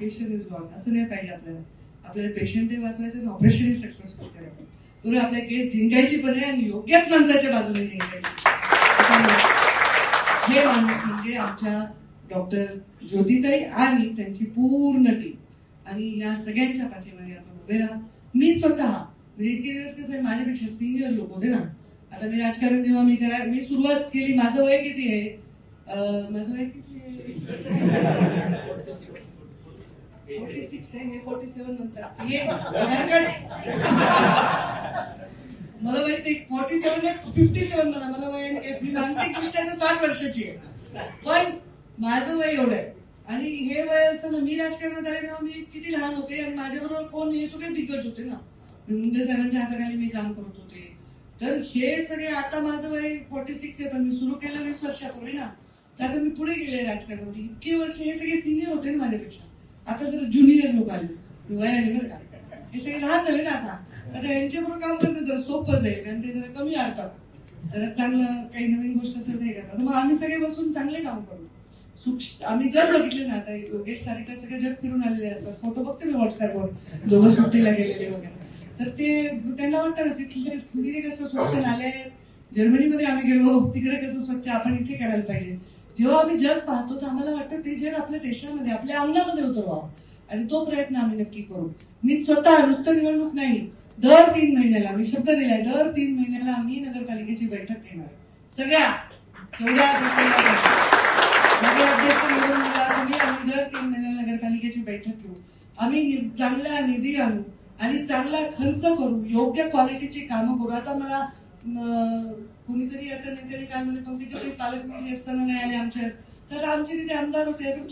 Patient is gone असं नाही पाहिजे. आपल्याला पेशंटही वाचवायचं, ऑपरेशनही सक्सेसफुल करायचं, पुढे आपल्या केस जिंकायची पण आहे आणि योग्यच माणसाच्या बाजूने जिंकायची. हे माणूस म्हणजे आमच्या डॉक्टर ज्योतिताई आणि त्यांची पूर्ण टीम, आणि या सगळ्यांच्या पाठीमागे आपण उभे राहा. मी स्वतः म्हणजे इतके दिवस कसं आहे, माझ्यापेक्षा सिनियर लोक होते ना. आता मी राजकारण जेव्हा मी सुरुवात केली, माझं वय किती आहे? माझं वय किती आहे? 46 आहे. हे 47 म्हणतात. मला माहिती 47 नाही 57 म्हणा. मला वय मी मानसिक दृष्ट्या 60 वर्षाची आहे, पण माझं वय एवढं आहे. आणि हे वय असताना मी राजकारणात आले तेव्हा मी किती लहान होते, आणि माझ्याबरोबर कोण, हे सगळे दिग्गज होते ना. मुंडे साहेबांच्या हाताखाली मी काम करत होते. तर हे सगळे, आता माझं वय 46 आहे, पण मी सुरू केलं 20 वर्षापूर्वी ना. तर आता मी पुढे गेले राजकारणामध्ये. इतके वर्ष हे सगळे सिनियर होते ना माझ्यापेक्षा. आता जर ज्युनियर लोक आले वयाने, बरं का, हे सगळे लहान झाले ना. आता यांच्याबरोबर काम करणं जरा सोपं जाईल, कारण ते जरा कमी अडतात, जरा चांगलं काही नवीन गोष्ट असेल ते करतात. मग आम्ही सगळे बसून चांगले काम करू. आम्ही जग बघितले ना. आता योगेश सारिका सगळे जग फिरून आलेले असतात, फोटो बघते मी व्हॉट्सअपवर, दोघं सुट्टीला गेलेले वगैरे. तर ते त्यांना वाटतं ना तिथे कसं स्वच्छ नाले, जर्मनीमध्ये आम्ही गेलो तिकडे कसं स्वच्छ, आपण इथे करायला पाहिजे. जेव्हा आम्ही जग पाहतो तर आम्हाला वाटतं ते जग आपल्या देशामध्ये, आपल्या अंगणामध्ये उतरवावं, आणि तो प्रयत्न आम्ही नक्की करू. मी स्वतः नुसतं निवडणूक नाही, दर 3 महिन्याला मी शब्द दिलाय, दर 3 महिन्याला आम्ही नगरपालिकेची बैठक घेणार. सगळ्या जेवढ्या नगराध्यक्ष निवडून दिला तुम्ही, आम्ही दर 3 महिन्याला नगरपालिकेची बैठक घेऊ. आम्ही चांगला निधी आणू आणि चांगला खर्च करू, योग्य क्वालिटीची कामं करू. आता मला कुणीतरी आता नेत्याने काय म्हणे, पंकजाताई पालकमंत्री असताना नाही आले आमच्या, तर आमचे तिथे आमदार होते. तुम्ही